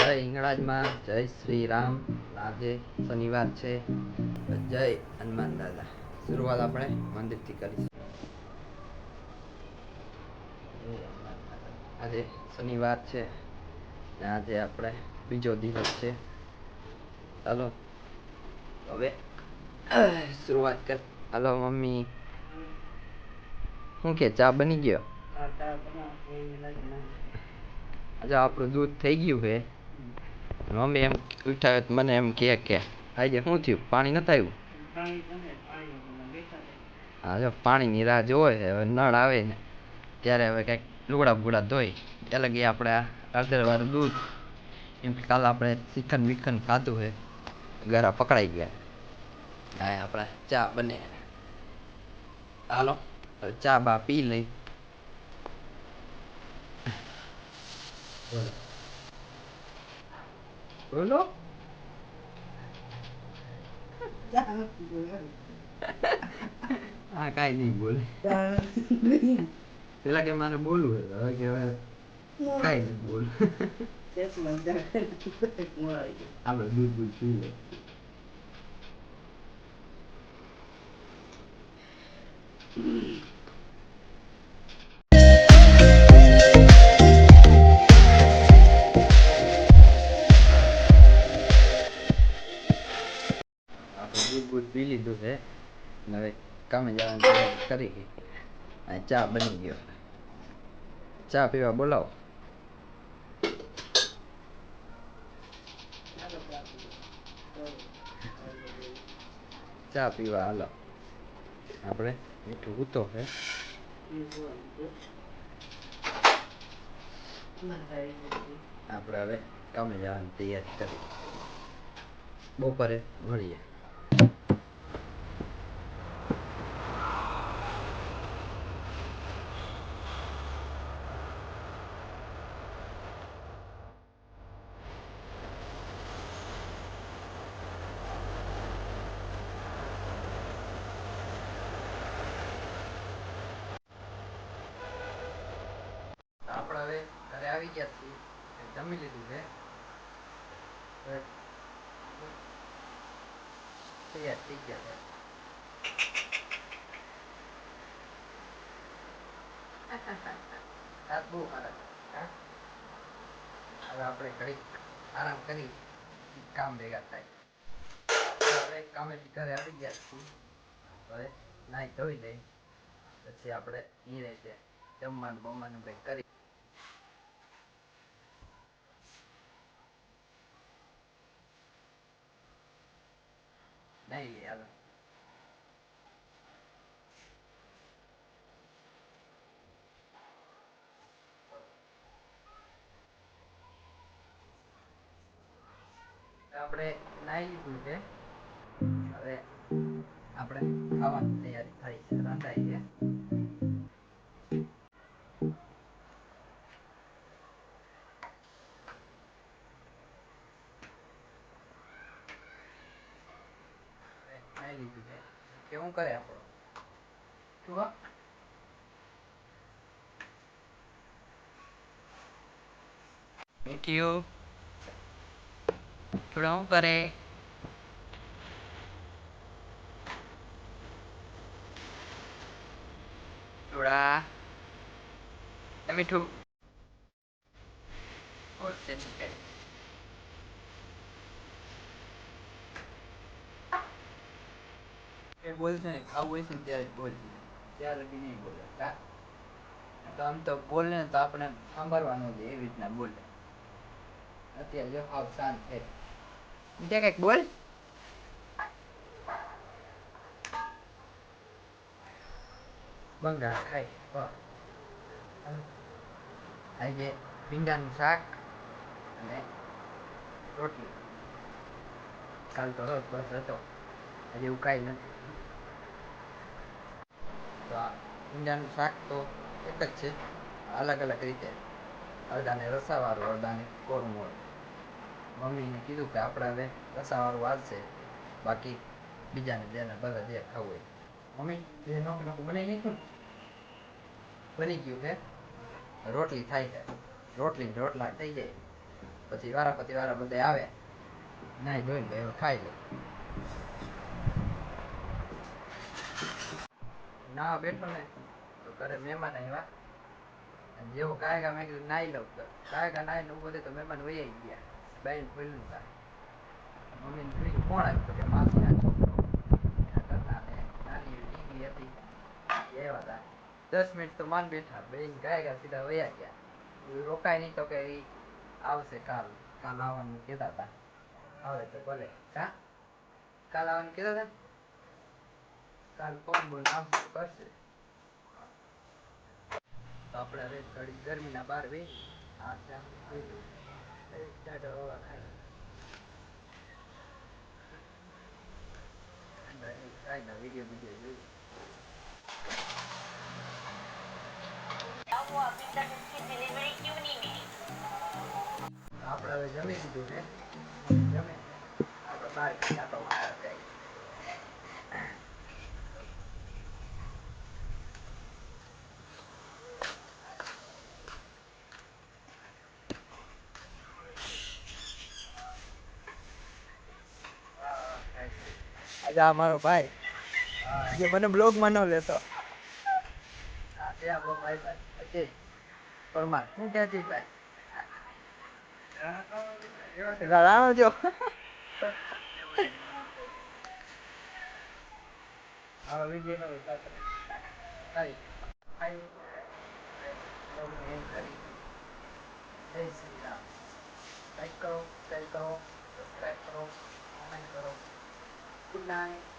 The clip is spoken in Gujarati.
જય હિંગળાજમાં જય શ્રી રામ. આજે શનિવાર છે. જય હનુમાન દાદા. શરૂઆત આપણે મંદિરથી કરીશું. આજે શનિવાર છે ને આજે આપણે બીજો દિવસ છે. ચાલો હવે શરૂઆત કર. હાલો મમ્મી, શું કે ચા બની ગયો? આજે આપણું દૂધ થઈ ગયું છે. મમ્મી એમ ઉઠાવે મને એમ કે આજે શું થયું, પાણી નતું આવ્યું? હા જો પાણીની રાહ જોવે છે. હવે નળ આવે ને ત્યારે હવે કંઈક લુગડા બુગડા ધોઈ ત્યાં લગી આપણે અડધરવાળું દૂધ. એમ કે કાલે આપણે ચિકન વિકન ખાધું છે, ગરા પકડાઈ ગયા. હા આપણે ચા બને. હાલો ચા બા પી લઈ. બોલો હા કાઈ નહીં બોલે. પેલા કે મારે બોલવું હવે કે હવે કાઈ નહીં બોલ. આપણે દૂધ દૂધ પી લે. દૂધ બૂધ પી લીધું છે. હવે કામે જવાનું કરી. ચા બની ગયો. ચા પીવા બોલાવો. ચા પીવા હાલો. આપણે મીઠું ઉતો છે. આપણે હવે કામે જવાની તૈયારી કરી. બપોરે મળીએ. આપણે હવે ઘરે આવી ગયા છીએ. જમી લીધું છે. તૈયાર થઈ ગયા છે. રાત બહુ ખરાબ. હવે આપણે ઘડીક આરામ કરી કામ ભેગા થાય. આપણે કામેથી ઘરે આવી ગયા છીએ. હવે નાહી ધોઈ લઈ પછી આપણે નિરાંતે જમવાનું બમવાનું કંઈક કરી. નહીં હાલો આપણે નાહી લીધું છે. હવે આપણે ખાવાની તૈયારી થાય છે, રાંધાઈ છે. નાહી લીધું છે. કેવું કરે આપણો શું મીઠિયું થોડા શું કરે? થોડા મીઠું બોલશે ને ખાવું હોય છે ને ત્યારે જ બોલશે. ત્યાં લગી નહીં બોલે. તો આમ તો બોલે ને તો આપણે સાંભળવા ન દે એવી રીતના બોલે. અત્યારે જો આવ શાંત છે. બીજા કંઈક બોલ. બંગા ખાય આજે ભીંડાનું શાક અને રોટલી. કાલ તો રોજ બસ હતો. આજે એવું કાંઈ નથી. તો આ ભીંડાનું શાક તો એક જ છે, અલગ અલગ રીતે. અડદાને રસાવાળું, અડદાને કોરું મોરું. મમ્મીને કીધું કે આપણે હવે રસાવાળું હાલશે, બાકી બીજાને જેને ભલે જે ખાવું હોય. મમ્મી તે નોખું નોખું બનાવી નાખ્યું ને? બની ગયું છે. રોટલી થાય છે. રોટલી રોટલા થઈ જાય. પછી વારા બધે આવે નાઈ ધોઈને હવે ખાઈ લે. ના બેઠો ને તો ઘરે મહેમાન આવ્યા જેવો કાયગા મેં કીધું નાઈ લઉં તો કાયગા નાઈને ઉભો તો મહેમાન વહી ગયા બેન ખોલ્યું તા મમ્મીને જોયું કોણ આવ્યું તો કે માસી છોકરો નાની ટીવી હતી એવા હતા 10 મિનિટ તો માન બેઠા બેન કાયગા સીધા વયા ગયા રોકાય નહીં તો કે આવશે કાલ આવવાનું કહેતા હતા આવે તો ભલે કાલ આવવાનું કહેતા હતા કાલ ફોન બોલ આમ કરશે તો આપણે હવે ઘડી ગરમીના બહાર વહી ટાઢો હવા ખાઈ કાંઈ ના વિડીયો જોઈ આપણે હવે જમી દીધું છે જમે આપણે બહાર આટો મારવા જાય આજે આ મારો ભાઈ જે મને બ્લોગમાં ન લેતો આપણો ભાઈ ભાઈ પરમાર શું કહે છે ભાઈ રામ જો હવે વિડીયો નો જય શ્રી રામ લાઈક કરો શેર કરો સબસ્ક્રાઈબ કરો કોમેન્ટ કરો ગુડ નાઇટ